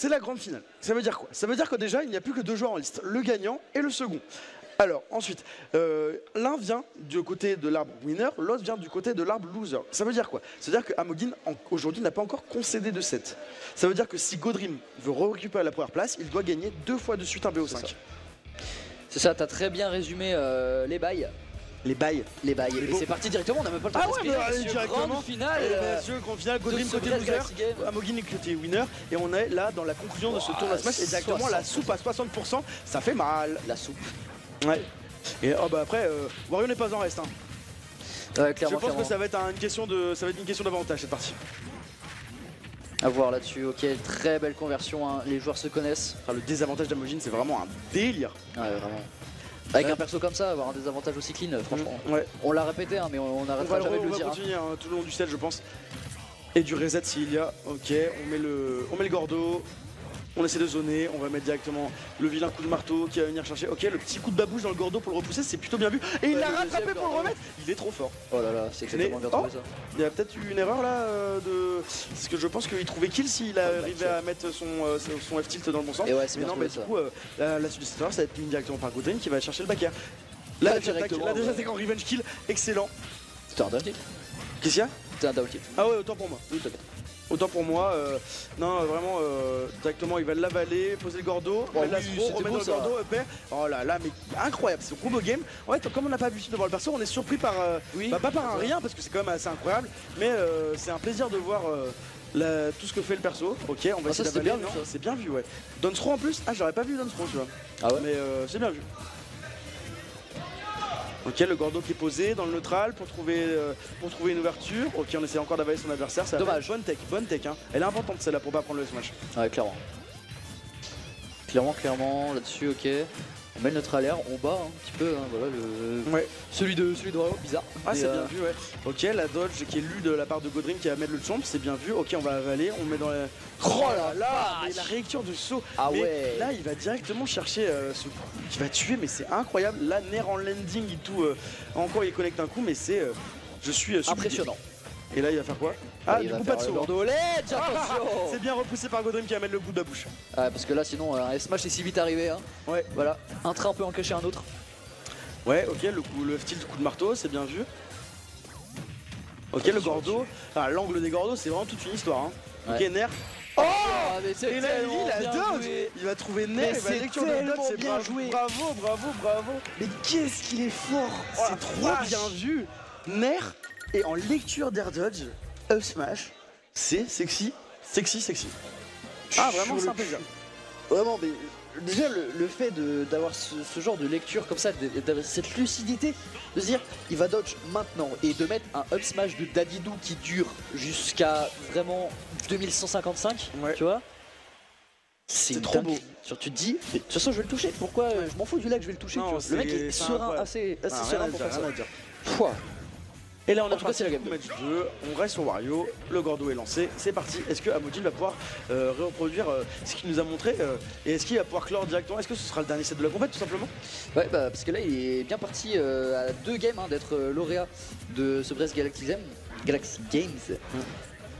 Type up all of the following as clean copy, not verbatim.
C'est la grande finale. Ça veut dire quoi? Ça veut dire que déjà, il n'y a plus que 2 joueurs en liste, le gagnant et le second. Alors, ensuite, l'un vient du côté de l'arbre winner, l'autre vient du côté de l'arbre loser. Ça veut dire quoi? Ça veut dire que Amogin, aujourd'hui, n'a pas encore concédé de 7. Ça veut dire que si Godrim veut récupérer la première place, il doit gagner 2 fois de suite un BO5. C'est ça, t'as très bien résumé les bails. Les bails. Les bails. Et c'est parti directement, on n'a même pas le temps de respirer. Allez, directement. Grande finale. Grande finale, Godrim côté loser, Amogin côté winner. Et on est là dans la conclusion de ce tournoi Smash. Et directement la soupe à 60%, ça fait mal. La soupe. Ouais. Et oh bah après, Wario n'est pas en reste. Hein. Ouais, je pense que ça va être une question d'avantage cette partie. À voir là-dessus, ok, très belle conversion, hein. Les joueurs se connaissent. Enfin, le désavantage d'Amogin, c'est vraiment un délire. Ouais, vraiment. Avec un perso comme ça, avoir un désavantage aussi clean, franchement. Ouais. On l'a répété, hein, mais on n'arrêtera jamais de le dire. On va continuer tout le long du set, je pense. Et du reset s'il y a. Ok, on met le Gordo. On essaie de zoner, on va mettre directement le vilain coup de marteau qui va venir chercher. Ok, le petit coup de babouche dans le Gordo pour le repousser, c'est plutôt bien vu. Et il l'a rattrapé pour le remettre. Il est trop fort. Oh là là, c'est exactement bien trouvé ça. Il y a peut-être eu une erreur là parce que je pense qu'il trouvait kill s'il arrivait à mettre son F-tilt dans le bon sens. Et ouais, c'est mais bien non, mais du coup, la suite de cette erreur, ça va être mis directement par Godrim qui va aller chercher le back air. Là, déjà, c'est quand revenge kill, excellent. C'était un down kill. Qu'est-ce qu'il y a? C'était un down kill. Ah ouais, autant pour moi. Oui, autant pour moi, non vraiment directement il va l'avaler, poser le Gordo, remettre l'astro, remettre le Gordo, up air. Oh là là, mais incroyable, c'est un combo game. En fait, comme on n'a pas l'habitude de voir le perso, on est surpris par, pas par un rien parce que c'est quand même assez incroyable, mais c'est un plaisir de voir tout ce que fait le perso. Ok, on va essayer d'avaler, c'est bien vu, ouais. Donsro en plus, j'aurais pas vu Donsro, tu vois. Ah ouais. Mais c'est bien vu. Ok, le Gordo qui est posé dans le neutral pour trouver une ouverture. Ok, on essaie encore d'avaler son adversaire. Dommage. Bonne tech, hein. Elle est importante celle-là pour pas prendre le smash. Ouais, clairement. Clairement, là-dessus, ok. On met le neutral air, on bat un petit peu, hein, voilà, celui de Wario, bizarre. Ah, c'est bien vu, ouais. Ok, la dodge qui est lue de la part de Godrim qui va mettre le chomp, c'est bien vu. Ok, on va avaler, on met dans la... Oh là là, la rélecture du saut. Ah mais ouais. Là, il va directement chercher ce coup qui va tuer, mais c'est incroyable. Là, Nair en landing et tout. Encore, il connecte un coup, mais c'est... je suis impressionnant. Et là, il va faire quoi? Ah, du coup, pas de saut. Attention. C'est bien repoussé par Godrim qui va mettre le coup de la bouche. Ah, parce que là, sinon, un S-Smash est si vite arrivé. Hein. Ouais. Voilà, un train peut en cacher un autre. Ouais, ok, le tilt coup de marteau, c'est bien vu. Ok, le Gordo. L'angle des Gordos, c'est vraiment toute une histoire. Hein. Ouais. Ok, Nair. Oh, mais c'est et là, il va trouver Nair, il va lecture de dodge, c'est bien joué. Bravo. Mais qu'est-ce qu'il est fort. C'est trop bien vu. Nair est en lecture d'air dodge, up smash. C'est sexy. Ah, vraiment, c'est un plaisir. Vraiment, mais déjà le fait d'avoir ce genre de lecture comme ça, d'avoir cette lucidité, de se dire il va dodge maintenant et de mettre un up smash de Dadidou qui dure jusqu'à vraiment 2155, ouais. Tu vois, c'est trop beau. Tu te dis, de toute façon je vais le toucher, pourquoi je m'en fous du lag, je vais le toucher. Non, tu vois. Le mec est serein, assez serein pour faire ça. Et là on a passé la game match 2, on reste sur Wario, le Gordo est lancé, c'est parti. Est-ce que Amogin va pouvoir reproduire ce qu'il nous a montré et est-ce qu'il va pouvoir clore directement? Est-ce que ce sera le dernier set de la compète tout simplement? Ouais, bah parce que là il est bien parti à 2 games d'être lauréat de ce Brest Galaxy Games.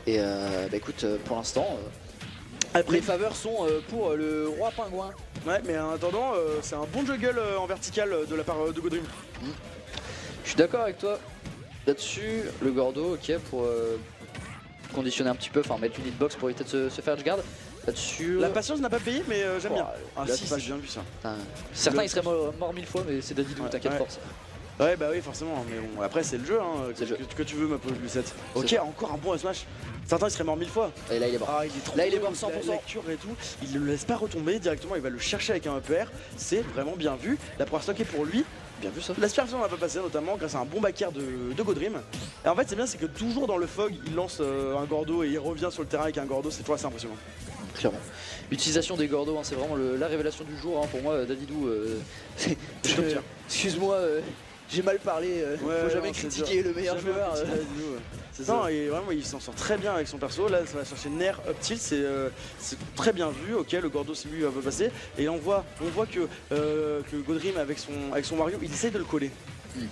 Et bah écoute, pour l'instant, les faveurs sont pour le roi pingouin. Ouais, mais en attendant, c'est un bon juggle en vertical de la part de Godrim. Je suis d'accord avec toi. Là-dessus, le Gordo, ok, pour conditionner un petit peu, enfin mettre une hitbox pour éviter de se faire edge guard. Là-dessus. La patience n'a pas payé, mais j'aime bien. Ah si, c'est bien vu ça. Certains ils seraient morts 1000 fois, mais c'est Dadidou, t'inquiète force. Ouais, bah oui, forcément, mais bon, après c'est le jeu, hein, que tu veux, ma pauvre Lucette. Ok, encore un bon smash. Certains ils seraient morts 1000 fois. Et là il est mort. Ah, il est trop là il est mort 100%. La lecture et tout, il ne le laisse pas retomber directement, il va le chercher avec un EPR. C'est vraiment bien vu. La première stock est pour lui. Bien vu ça. L'aspiration n'a pas passé notamment grâce à un bon back air de Godrim. Et en fait c'est bien, c'est que toujours dans le fog il lance un Gordo et il revient sur le terrain avec un Gordo, c'est toujours assez impressionnant. Clairement. L'utilisation des Gordos, hein, c'est vraiment la révélation du jour, hein, pour moi. Dadidou, excuse-moi, j'ai mal parlé, Ouais, faut jamais non, c'est critiquer dur. le meilleur Jamais joueur. critiquer Dadidou, ouais. C'est Non, ça. et vraiment il s'en sort très bien avec son perso. Là ça va chercher Nair up tilt, c'est très bien vu. Ok, le Gordo c'est lui va passer. Et on voit que Godrim avec son Wario, il essaye de le coller.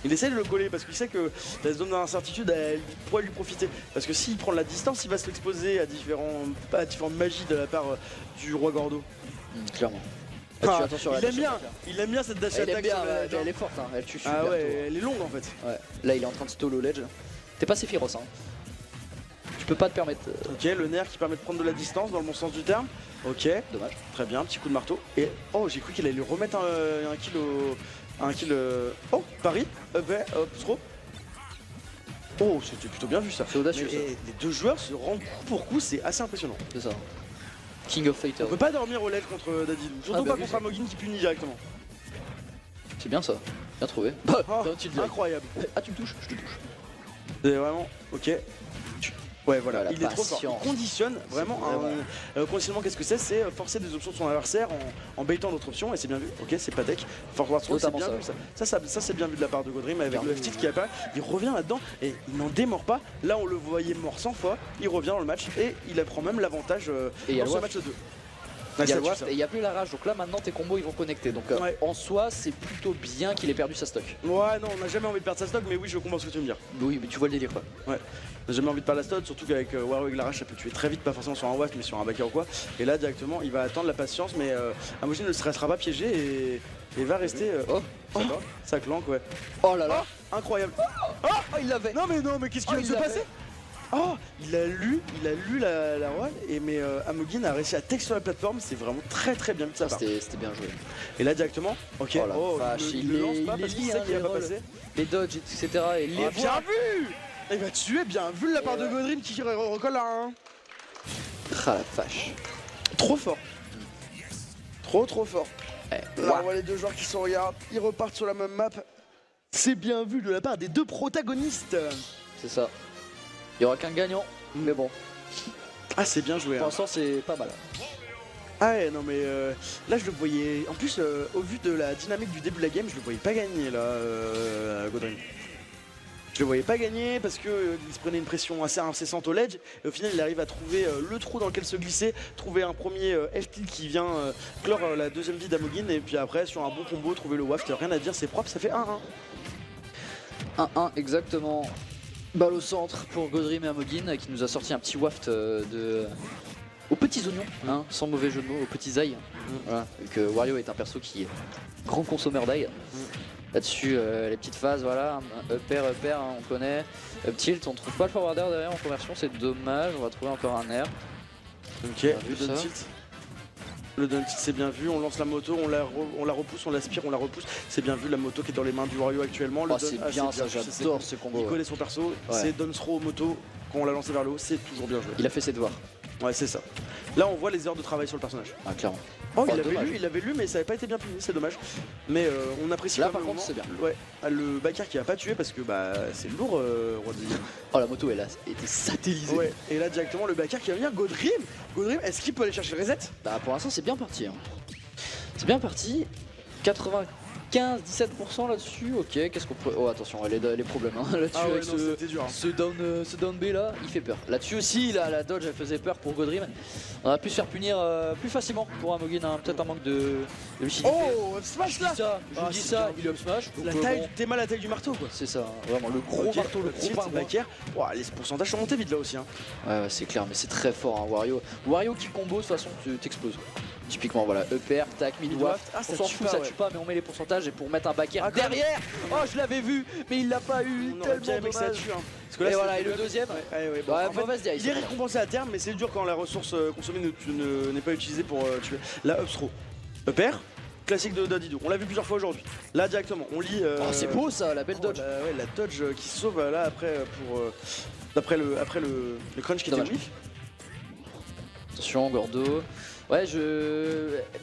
Il essaye de le coller parce qu'il sait que la zone d'incertitude elle pourrait lui profiter. Parce que s'il prend de la distance, il va se l'exposer à différentes magies de la part du roi Gordo. Clairement. Ah, Attention, il aime bien cette dash elle aime attack bien, sur le ledge, elle est forte, hein. Elle tue super Ah ouais, tôt. elle est longue en fait. Ouais. Là il est en train de stall au ledge. T'es pas Sephiroth, hein. Tu peux pas te permettre. Ok, le Nair qui permet de prendre de la distance dans le bon sens du terme. Ok, Dommage. très bien, petit coup de marteau. Et oh, j'ai cru qu'il allait lui remettre un kill au. Un kill. Oh, Paris, up throw. Oh, c'était plutôt bien vu ça. C'est audacieux, Mais, ça. les deux joueurs se rendent coup pour coup, c'est assez impressionnant. C'est ça. King of Fighters. On peut pas dormir au ledge contre Dadidou. Surtout bah pas oui, contre Amogin qui punit directement. C'est bien ça. Bien trouvé. Bah, Oh, tu le dis. incroyable. Ah, tu me touches? Je te touche. C'est vraiment. Ok. Ouais, voilà, Voilà, il est trop fort. patience. Il conditionne vraiment vraiment- conditionnement, qu'est-ce que c'est? C'est forcer des options de son adversaire en baitant d'autres options, et c'est bien vu. Ok, c'est Patek. Forward throw, c'est Notamment bien ça. vu ça. Ça c'est bien vu de la part de Godrim avec Bien le vu. F-tilt qui apparaît. Il revient là-dedans et il n'en démord pas. Là, on le voyait mort 100 fois. Il revient dans le match et il prend même l'avantage Et il y a dans le ce waft. match 2. Il y a le ça tue, waft ça. et il n'y a plus la rage. Donc là maintenant tes combos ils vont connecter. Donc Ouais. en soi c'est plutôt bien qu'il ait perdu sa stock. Ouais, non, on n'a jamais envie de perdre sa stock, mais oui, je comprends ce que tu veux me dire. Oui mais tu vois le délire quoi. Ouais, j'ai jamais envie de perdre la stock, surtout qu'avec Wario avec l'arrache ça peut tuer très vite, pas forcément sur un waft mais sur un backer ou quoi. Et là directement il va attendre la patience, mais Amogin ne se restera pas piégé et va rester. Oh, Ça clanque, ouais. oh là là. Incroyable. Oh il l'avait. Non mais qu'est-ce qui vient de se passer? Oh, il a lu la roi, mais Amogin a réussi à tech sur la plateforme, c'est vraiment très bien de sa part. C'était bien joué. Et là directement, ok, Oh la vache, il il le les- lance pas il parce les qu'il lit, sait hein, qu'il va les pas rolls. passer. Les dodges etc. Et les Oh, voit. bien vu. Il va tuer, bien vu de la part de Godrim qui recolle là. Hein. Ah la vache. Trop fort. Trop fort. Eh, Là on voit les deux joueurs qui se regardent, ils repartent sur la même map. C'est bien vu de la part des deux protagonistes. c'est ça. Il y aura qu'un gagnant. Mais bon, Ah c'est bien joué. pour Hein. l'instant c'est pas mal. Ah ouais non mais là je le voyais. En plus au vu de la dynamique du début de la game, je le voyais pas gagner là Godrim. Je le voyais pas gagner parce que il se prenait une pression assez incessante au ledge et au final il arrive à trouver le trou dans lequel se glisser, trouver un premier F-tilt qui vient clore la deuxième vie d'Amogin et puis après sur un bon combo trouver le waft, rien à dire, c'est propre, ça fait 1-1. 1-1 exactement. Balle au centre pour Godrim et Amogin qui nous a sorti un petit waft aux petits oignons, hein, sans mauvais jeu de mots, aux petits ails. Voilà, vu que Wario est un perso qui est grand consommeur d'ail. Là-dessus, les petites phases, voilà, un upper, hein, on connaît. Up tilt, on trouve pas le forwarder derrière en conversion, c'est dommage, on va trouver encore un air. Ok, vu le down ça. tilt. Le down tilt c'est bien vu, on lance la moto, on la repousse, on l'aspire, on la repousse. C'est bien vu la moto qui est dans les mains du Wario actuellement. Le Oh, c'est down- bien ça, c'est j'adore ce combo. Il Ouais. connaît son perso, Ouais. c'est down throw moto, quand on l'a lancé vers le haut, c'est toujours bien joué. Il a fait ses devoirs, Ouais c'est ça. Là on voit les heures de travail sur le personnage. ah, clairement. Oh, Oh, il dommage. l'avait lu mais ça n'avait pas été bien puni, c'est dommage. Mais on apprécie Là, quand par même contre, le c'est moment. bien. Ouais, le backer qui a pas tué parce que bah c'est lourd Roi de Ligue. Oh la moto elle a été satellisée. Ouais, et là directement le backer qui va venir, Godrim, est-ce qu'il peut aller chercher le reset? Bah pour l'instant c'est bien parti. Hein. C'est bien parti. 95-17% là-dessus. Ok, qu'est-ce qu'on peut. Oh attention, les problèmes hein, là-dessus Ah ouais, avec non, c'était dur. Hein. ce down B là, il fait peur. Là-dessus aussi, la dodge elle faisait peur pour Godrim. On a pu se faire punir plus facilement pour Amogin, hein. Peut-être un manque de lucidité. Oh, smash là! Je Ah, dis c'est ça, bien. il up smash. Donc, La taille, t'es mal à la taille du marteau quoi. c'est ça, hein, vraiment le gros Ok, marteau, le tilt, gros barbe. backer. Ouah, les pourcentages sont montés vite là aussi. Hein. Ouais, c'est clair, mais c'est très fort, hein, Wario. Wario qui combo, de toute façon, tu t'exploses. Typiquement, voilà, EPR, tac, mid waft. Ah, ça On s'en tue fout, pas, ça ouais. tue pas, mais on met les pourcentages et pour mettre un backer Ah, quand même. derrière. Oh, je l'avais vu, mais il l'a pas eu. On aurait bien Tellement aimé que ça dommage. tue. Hein. Parce que là, Et c'est voilà, et le problème. deuxième. Ouais, bon, Ouais, en fait, va se dire, il est récompensé à terme, mais c'est dur quand la ressource consommée n'est pas utilisée pour tuer. La up throw. EPR, classique de Dadidou. On l'a vu plusieurs fois aujourd'hui. Là directement, on lit. Oh, c'est beau ça, la belle dodge. La dodge qui se sauve là après après le crunch qui était Dommage. whiff. Attention, Gordo. Ouais,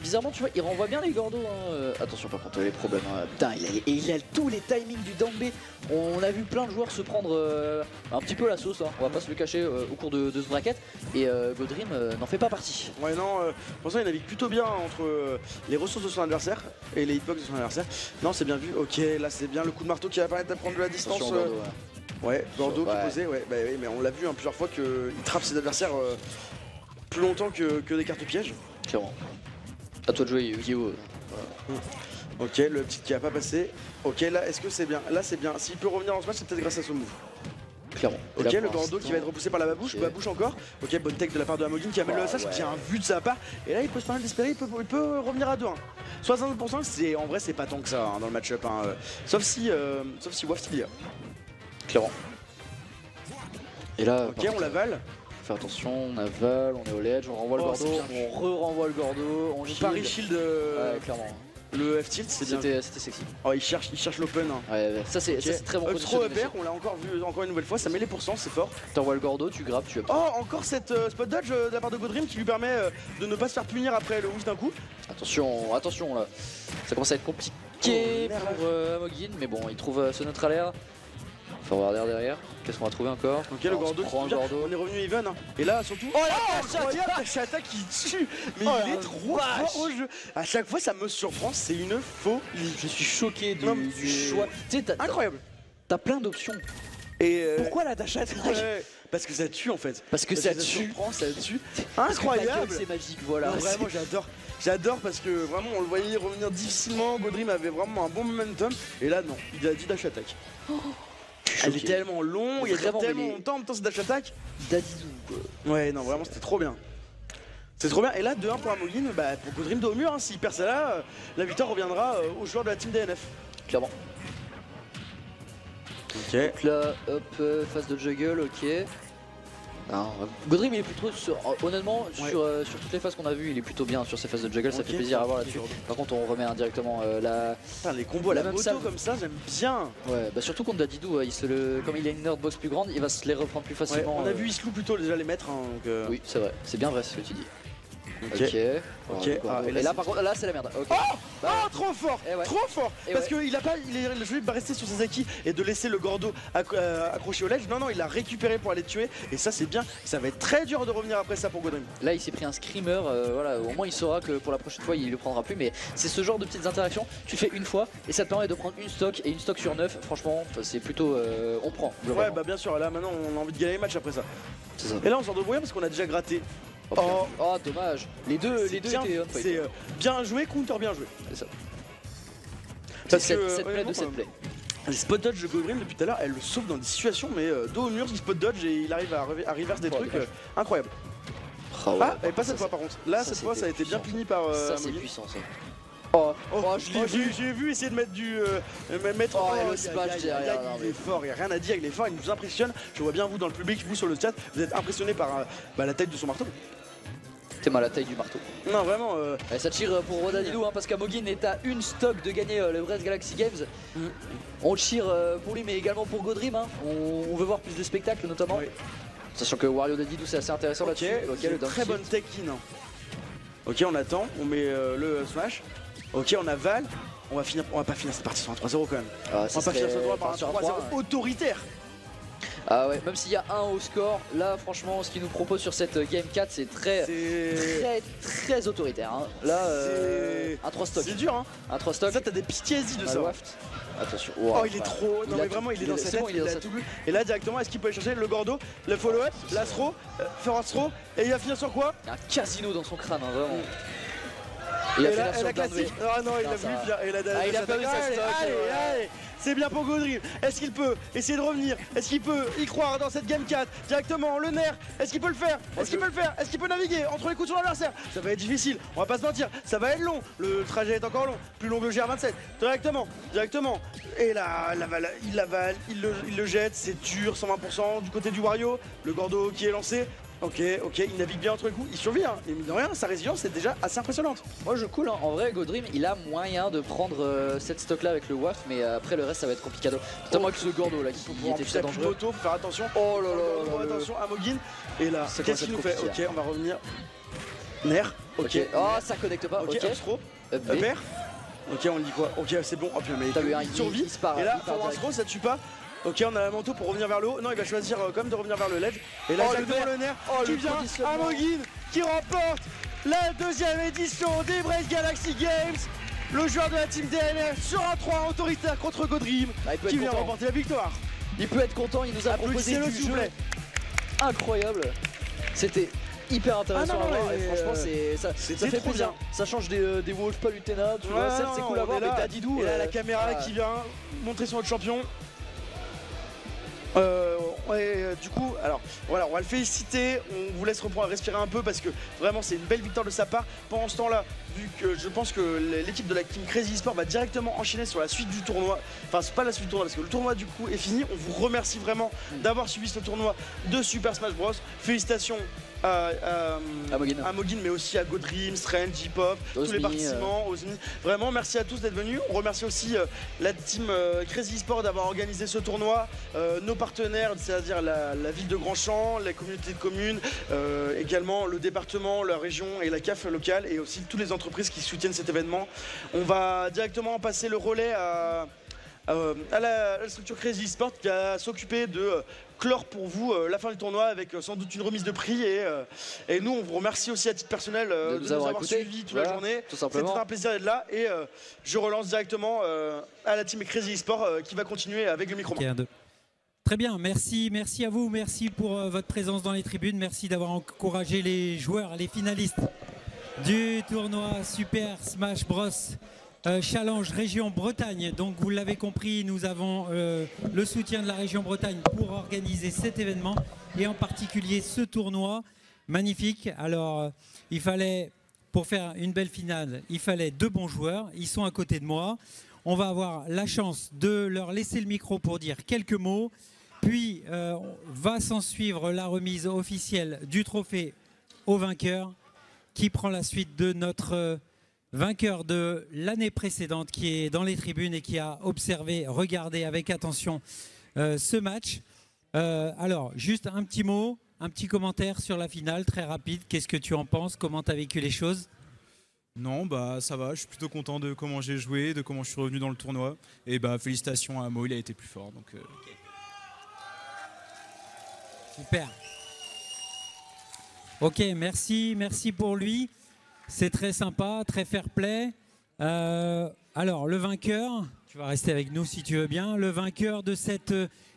bizarrement, tu vois, il renvoie bien les Gordo. Hein. Attention, par contre, les problèmes. Hein. Putain, il a tous les timings du down B. On a vu plein de joueurs se prendre un petit peu la sauce, hein. On va pas se le cacher au cours de ce bracket. Et Godream n'en fait pas partie. Ouais, non, pour ça, il navigue plutôt bien entre les ressources de son adversaire et les hitbox de son adversaire. Non, c'est bien vu. Ok, là, c'est bien le coup de marteau qui va permettre de prendre de la distance. Attention, Gordo, ouais, Gordo qui posait, ouais, bah, oui, mais on l'a vu hein, plusieurs fois qu'il trappe ses adversaires plus longtemps que des cartes pièges. Clairement. À toi de jouer, Yu-Gi-Oh! Ok, le petit qui a pas passé. Ok, là, est-ce que c'est bien? Là, c'est bien. S'il peut revenir dans ce match, c'est peut-être grâce à ce move. Clairement. Ok, le Gordo qui va être repoussé par la babouche, babouche encore. Ok, bonne tech de la part de Amogin qui amène le slash, bien vu de sa part. Et là, il peut se permettre d'espérer, il peut revenir à 2-1. 60%, c'est en vrai, c'est pas tant que ça hein, dans le match-up. Hein, sauf si Waft il y a. Clairement. Et là, ok, on l'avale. Faire attention, on avale, on est au ledge, on renvoie le Gordo, on re-renvoie le Gordo, on shield. Paris shield. Ouais, clairement. Le F-tilt, c'était sexy. Oh, il cherche l'open. Hein. Ouais, ça c'est très bon. Trop EPR, on l'a encore vu encore une nouvelle fois, ça met les pourcents, c'est fort. T'envoies le Gordo, tu grappes, tu up. Oh, encore cette spot dodge de la part de Godream qui lui permet de ne pas se faire punir après le whiff d'un coup. Attention, attention là. Ça commence à être compliqué pour Amogin, mais bon, il trouve ce neutral air. Forwarder derrière, qu'est-ce qu'on va trouver encore? Ok, le Gordo qui on est revenu even. Hein. Et là, surtout. Oh, la Chata qui tue. Mais il est trop fort au jeu. À chaque fois, ça me surprend, c'est une folie. Je suis choqué du choix. Incroyable. T'as plein d'options. Et pourquoi la dash attack? Parce que ça tue en fait. Parce que ça tue. Ça tue. Incroyable. C'est magique, voilà. Non, vraiment, j'adore. J'adore parce que vraiment, on le voyait revenir difficilement. Godream avait vraiment un bon momentum. Et là, non, il a dit dash attack. Elle est tellement longue, il y a tellement longtemps en même temps c'est dash attack. Dadidou quoi. Ouais non vraiment c'était trop bien. C'est trop bien et là 2-1 pour Amogin, bah, pour Godream dos au mur, hein. S'il perd celle-là, la victoire reviendra aux joueurs de la team DNF. Clairement. Ok. Donc là, hop, phase de juggle, ok. Godream il est plutôt honnêtement sur toutes les phases qu'on a vues il est plutôt bien sur ces phases de juggle, ça fait plaisir à voir là-dessus. Par contre on remet indirectement les combos à la moto comme ça j'aime bien. Ouais bah surtout contre Dadidou, comme il a une nerdbox plus grande il va se les reprendre plus facilement. Ouais, on a vu Islou plutôt déjà les mettre hein, donc, oui c'est vrai, c'est bien vrai ce que tu dis. Ok. Et là par contre là c'est la merde. Okay. Oh trop fort, trop fort. Parce qu'il a pas, il est joué de rester sur ses acquis et de laisser le Gordo accroché au ledge. Non, il a récupéré pour aller tuer et ça c'est bien. Ça va être très dur de revenir après ça pour Godream. Là il s'est pris un screamer, voilà, au moins il saura que pour la prochaine fois il le prendra plus. Mais c'est ce genre de petites interactions, tu fais une fois et ça te permet de prendre une stock et une stock sur 9. Franchement c'est plutôt, on prend. Ouais bah bien sûr, là maintenant on a envie de gagner les matchs après ça. C'est ça. Et là on sort de brouillard parce qu'on a déjà gratté. Oh dommage. Les deux étaient on fight. C'est bien joué, counter bien joué. C'est ça. Parce que 7 play de 7 play. Les spot dodge de Godream depuis tout à l'heure, elle le sauve dans des situations mais dos au mur, il spot dodge et il arrive à reverse des trucs incroyables. Et pas cette fois par contre. Là cette fois ça a été bien puni par ça c'est puissant ça. J'ai vu essayer de mettre du le smash derrière. Il est fort, il n'y a rien à dire, il est fort, il nous impressionne. Je vois bien vous dans le public, vous sur le chat, vous êtes impressionné par la taille de son marteau. T'es mal à la taille du marteau. Non vraiment ça tire pour Dadidou parce qu'Amogin est à une stock de gagner le Brest Galaxy Games. On le tire pour lui mais également pour Godream hein. On veut voir plus de spectacles notamment. Sachant que Wario Dadidou c'est assez intéressant là-dessus. Le très bonne tech in. Ok on attend, on met le smash. Ok on avale. On va pas finir cette partie sur un 3-0 quand même. On va pas finir cette partie par un 3-0 autoritaire. Ah ouais, même s'il y a un au score, là franchement ce qu'il nous propose sur cette game 4 c'est très autoritaire hein. Là un 3 stock. C'est dur hein. Un 3 stock. Ça t'as des PTSD de ça. Attention. Oh il est trop. Non mais vraiment il est dans sa tête, il a tout vu. Et là directement est-ce qu'il peut aller chercher le Gordo, le follow-up, l'astro, forward throw et il va finir sur quoi? Il y a un casino dans son crâne hein, vraiment. Et la classique. Ah non, il a voulu bien. Et il a perdu sa stock. Allez, c'est bien pour Godream. Est-ce qu'il peut essayer de revenir? Est-ce qu'il peut y croire dans cette game 4 directement? Le nerf, est-ce qu'il peut le faire? Est-ce qu'il peut le faire? Est-ce qu'il peut naviguer entre les coups de son adversaire? Ça va être difficile, on va pas se mentir. Ça va être long. Le trajet est encore long. Plus long que le GR27. Directement. Et là, il le jette. C'est dur, 120% du côté du Wario. Le Gordo qui est lancé. Ok, il navigue bien entre les coups, il survit, hein. Et mine de rien, sa résilience est déjà assez impressionnante. Moi je cool, hein. En vrai, Godream, il a moyen de prendre cette stock là avec le WAF, mais après le reste ça va être compliqué. Notamment avec ce Gordo là qui était très dangereux. Faut faire attention. Oh là là, attention à Mogin. Et là, qu'est-ce qu'il nous fait? Ok, on va revenir. Nair, ok. Oh, ça connecte pas, ok. Upper. Ok, on dit quoi? Ok, c'est bon. Oh putain, mais il survit. Et là, Forward ça tue pas. Ok, on a la manteau pour revenir vers le haut. Non, il va choisir quand même de revenir vers le ledge. Et là, le Nair qui vient à Mogin qui remporte la deuxième édition des Brest Galaxy Games. Le joueur de la team DNR sur un 3 autoritaire contre Godream qui vient remporter la victoire. Il peut être content, il nous a proposé du jeu incroyable. C'était hyper intéressant à voir et franchement ça fait plaisir. Ça change des Wolf pas Lutena, tu vois, c'est cool à voir, mais Dadidou. Et là la caméra qui vient montrer son autre champion. Du coup, alors voilà, on va le féliciter, on vous laisse reprendre à respirer un peu parce que vraiment c'est une belle victoire de sa part. Pendant ce temps-là, vu que je pense que l'équipe de la team Crazy Esport va directement enchaîner sur la suite du tournoi, enfin c'est pas la suite du tournoi parce que le tournoi du coup est fini. On vous remercie vraiment d'avoir suivi ce tournoi de Super Smash Bros. Félicitations à Mogin, mais aussi à Godream, Strange, J-Pop, tous les participants, Ozmi. Vraiment, merci à tous d'être venus. On remercie aussi la team Crazy Esport d'avoir organisé ce tournoi, nos partenaires, c'est-à-dire la ville de Grandchamp, la communauté de communes, également le département, la région et la CAF locale, et aussi toutes les entreprises qui soutiennent cet événement. On va directement passer le relais à la structure Crazy Esport qui va s'occuper de clore pour vous la fin du tournoi avec sans doute une remise de prix et nous on vous remercie aussi à titre personnel de nous avoir suivis toute la journée. C'était un plaisir d'être là et je relance directement à la team Crazy Esport qui va continuer avec le micro. Très bien, merci à vous, merci pour votre présence dans les tribunes, merci d'avoir encouragé les joueurs, les finalistes du tournoi Super Smash Bros. Challenge Région Bretagne. Donc vous l'avez compris, nous avons le soutien de la région Bretagne pour organiser cet événement et en particulier ce tournoi magnifique. Alors il fallait, pour faire une belle finale, il fallait 2 bons joueurs. Ils sont à côté de moi. On va avoir la chance de leur laisser le micro pour dire quelques mots. Puis va s'en suivre la remise officielle du trophée au vainqueur qui prend la suite de notre vainqueur de l'année précédente qui est dans les tribunes et qui a observé, regardé avec attention ce match. Alors, juste un petit mot, un petit commentaire sur la finale, très rapide. Qu'est-ce que tu en penses? Comment tu as vécu les choses? Non, bah ça va, je suis plutôt content de comment j'ai joué, de comment je suis revenu dans le tournoi. Et bah félicitations à Mo, il a été plus fort. Donc, Super. Ok, merci pour lui. C'est très sympa, très fair play. Alors, le vainqueur, tu vas rester avec nous si tu veux bien, le vainqueur de cette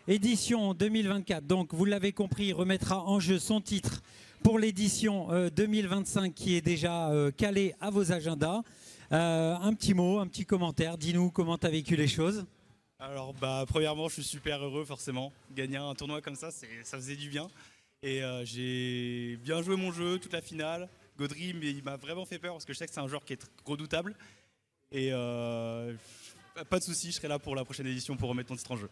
édition 2024, donc vous l'avez compris, remettra en jeu son titre pour l'édition 2025 qui est déjà calé à vos agendas. Un petit mot, un petit commentaire, dis-nous comment tu as vécu les choses. Alors, bah, premièrement, je suis super heureux forcément. Gagner un tournoi comme ça faisait du bien. Et j'ai bien joué mon jeu, toute la finale. Godream, il m'a vraiment fait peur parce que je sais que c'est un joueur qui est redoutable. Et pas de souci, je serai là pour la prochaine édition pour remettre mon titre en jeu.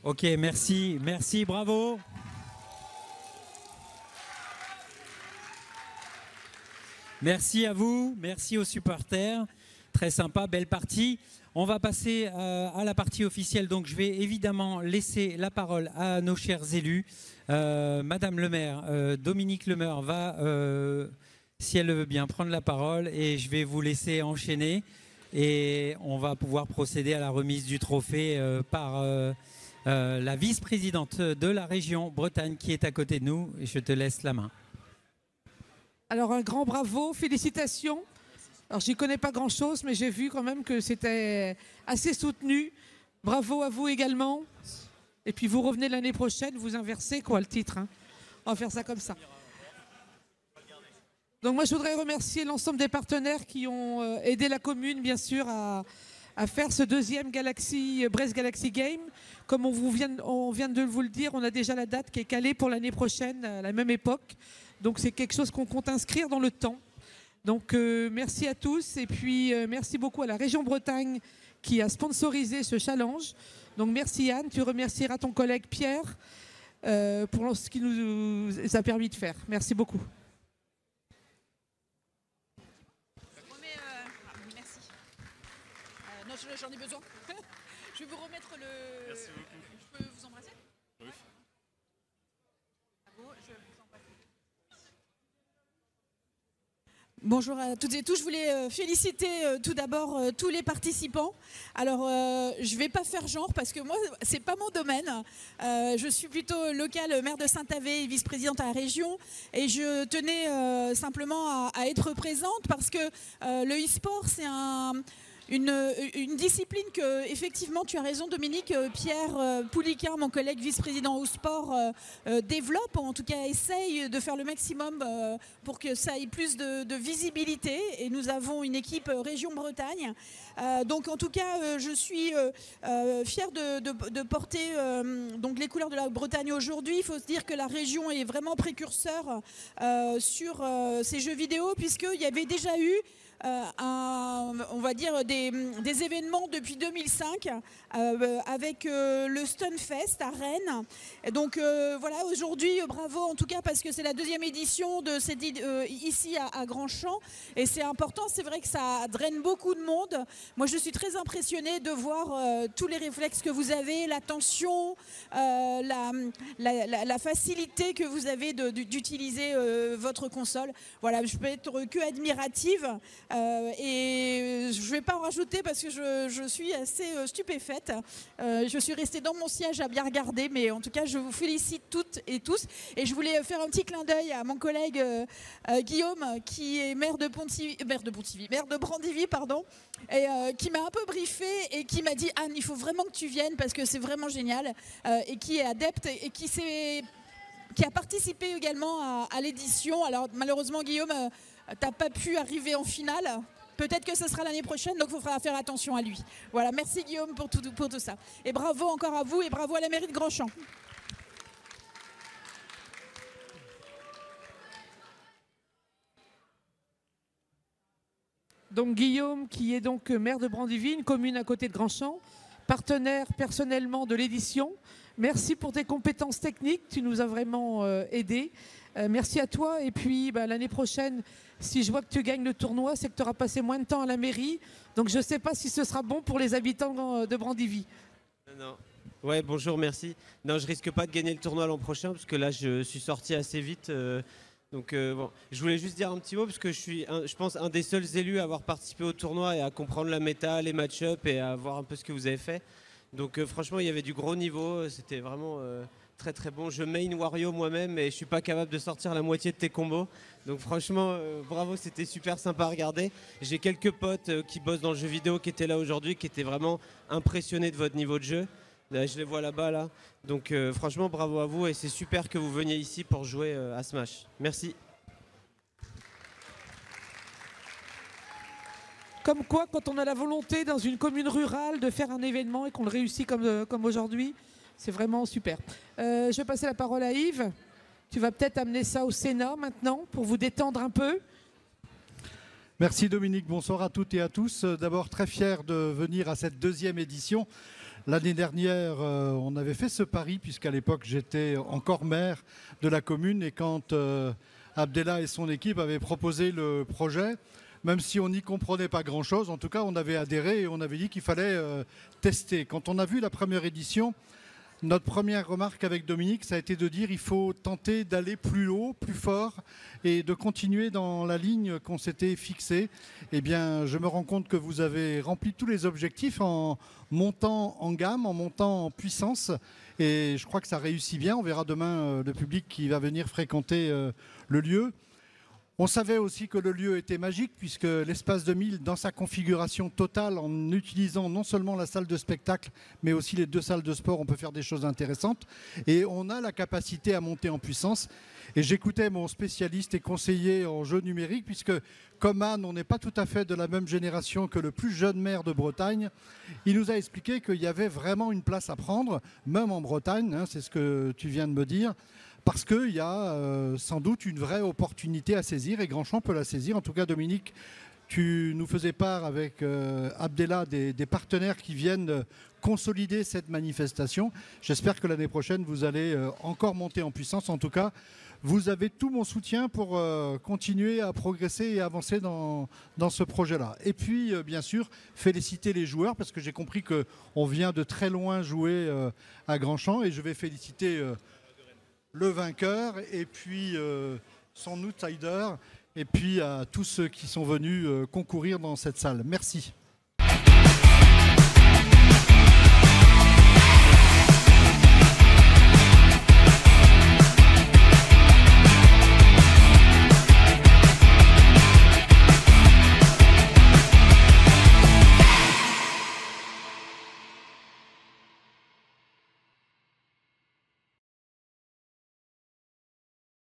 Ok, merci, bravo. Merci à vous, merci aux supporters. Très sympa, belle partie. On va passer à la partie officielle. Donc je vais évidemment laisser la parole à nos chers élus. Madame le maire, Dominique Lemeur va, si elle le veut bien, prendre la parole et je vais vous laisser enchaîner et on va pouvoir procéder à la remise du trophée par la vice-présidente de la région Bretagne qui est à côté de nous. Et je te laisse la main. Alors un grand bravo, félicitations. Alors j'y connais pas grand-chose, mais j'ai vu quand même que c'était assez soutenu. Bravo à vous également. Et puis vous revenez l'année prochaine, vous inversez quoi le titre, hein. On va faire ça comme ça. Donc moi je voudrais remercier l'ensemble des partenaires qui ont aidé la commune bien sûr à faire ce deuxième Brest Galaxy Game. Comme on vient de vous le dire, on a déjà la date qui est calée pour l'année prochaine à la même époque. Donc c'est quelque chose qu'on compte inscrire dans le temps. Donc merci à tous et puis merci beaucoup à la région Bretagne qui a sponsorisé ce challenge. Donc merci Anne, tu remercieras ton collègue Pierre pour ce qu'il nous a permis de faire. Merci beaucoup. Merci. Non, j'en ai besoin. Je vais vous remettre le... Merci beaucoup. Je peux vous embrasser? Oui. Bravo, je vous embrasse. Bonjour à toutes et tous. Je voulais féliciter tout d'abord tous les participants. Alors, je ne vais pas faire genre parce que moi, ce n'est pas mon domaine. Je suis plutôt locale, maire de Saint-Avé et vice-présidente à la région. Et je tenais simplement à être présente parce que le e-sport, c'est une discipline que, effectivement, tu as raison Dominique, Pierre Pouliquin, mon collègue vice-président au sport, développe, ou en tout cas essaye de faire le maximum pour que ça ait plus de visibilité. Et nous avons une équipe région Bretagne. Donc en tout cas, je suis fière de porter donc les couleurs de la Bretagne aujourd'hui. Il faut se dire que la région est vraiment précurseur sur ces jeux vidéo, puisqu'il y avait déjà eu on va dire des événements depuis 2005 avec le Stunfest à Rennes. Et donc voilà, aujourd'hui, bravo en tout cas parce que c'est la deuxième édition de cette, ici à Grandchamp et c'est important, c'est vrai que ça draine beaucoup de monde. Moi je suis très impressionnée de voir tous les réflexes que vous avez, l'attention, la facilité que vous avez d'utiliser votre console. Voilà, je peux être que admirative. Et je ne vais pas en rajouter parce que je suis assez stupéfaite. Je suis restée dans mon siège à bien regarder, mais en tout cas, je vous félicite toutes et tous. Et je voulais faire un petit clin d'œil à mon collègue Guillaume, qui est maire de Brandivy, pardon, et qui m'a un peu briefé et qui m'a dit Anne, il faut vraiment que tu viennes parce que c'est vraiment génial, et qui est adepte et qui a participé également à l'édition. Alors malheureusement, Guillaume, t'as pas pu arriver en finale. Peut-être que ce sera l'année prochaine, donc il faudra faire attention à lui. Voilà, merci Guillaume pour tout ça. Et bravo encore à vous et bravo à la mairie de Grandchamp. Donc Guillaume, qui est donc maire de Brandivy, une commune à côté de Grandchamp, partenaire personnellement de l'édition. Merci pour tes compétences techniques, tu nous as vraiment aidés. Merci à toi et puis l'année prochaine, si je vois que tu gagnes le tournoi, c'est que tu auras passé moins de temps à la mairie. Donc je ne sais pas si ce sera bon pour les habitants de Brandivy. Non. Ouais, bonjour, merci. Non, je risque pas de gagner le tournoi l'an prochain parce que là, je suis sorti assez vite. Donc bon, je voulais juste dire un petit mot parce que je suis, je pense, un des seuls élus à avoir participé au tournoi et à comprendre la méta, les match-up et à voir un peu ce que vous avez fait. Donc franchement, il y avait du gros niveau. C'était vraiment très très bon. Je main Wario moi-même et je suis pas capable de sortir la moitié de tes combos. Donc franchement, bravo, c'était super sympa à regarder. J'ai quelques potes qui bossent dans le jeu vidéo qui étaient là aujourd'hui, qui étaient vraiment impressionnés de votre niveau de jeu. Là, je les vois là-bas là. Donc franchement, bravo à vous et c'est super que vous veniez ici pour jouer à Smash. Merci. Comme quoi, quand on a la volonté dans une commune rurale de faire un événement et qu'on le réussit comme aujourd'hui, c'est vraiment super. Je vais passer la parole à Yves. Tu vas peut-être amener ça au Sénat maintenant pour vous détendre un peu. Merci Dominique, bonsoir à toutes et à tous. D'abord très fier de venir à cette deuxième édition. L'année dernière, on avait fait ce pari puisqu'à l'époque j'étais encore maire de la commune et quand Abdellah et son équipe avaient proposé le projet, même si on n'y comprenait pas grand-chose, en tout cas on avait adhéré et on avait dit qu'il fallait tester. Quand on a vu la première édition, notre première remarque avec Dominique, ça a été de dire qu'il faut tenter d'aller plus haut, plus fort et de continuer dans la ligne qu'on s'était fixée. Eh bien, je me rends compte que vous avez rempli tous les objectifs en montant en gamme, en montant en puissance et je crois que ça réussit bien. On verra demain le public qui va venir fréquenter le lieu. On savait aussi que le lieu était magique puisque l'espace 2000, dans sa configuration totale, en utilisant non seulement la salle de spectacle, mais aussi les deux salles de sport, on peut faire des choses intéressantes. Et on a la capacité à monter en puissance. Et j'écoutais mon spécialiste et conseiller en jeux numériques puisque, comme Anne, on n'est pas tout à fait de la même génération que le plus jeune maire de Bretagne. Il nous a expliqué qu'il y avait vraiment une place à prendre, même en Bretagne, hein, c'est ce que tu viens de me dire. Parce qu'il y a sans doute une vraie opportunité à saisir et Grandchamp peut la saisir. En tout cas, Dominique, Tu nous faisais part avec Abdellah des partenaires qui viennent consolider cette manifestation. J'espère que l'année prochaine, vous allez encore monter en puissance. En tout cas, vous avez tout mon soutien pour continuer à progresser et avancer dans ce projet-là. Et puis, bien sûr, féliciter les joueurs, parce que j'ai compris qu'on vient de très loin jouer à Grandchamp. Et je vais féliciter le vainqueur et puis son outsider, et puis à tous ceux qui sont venus concourir dans cette salle. Merci.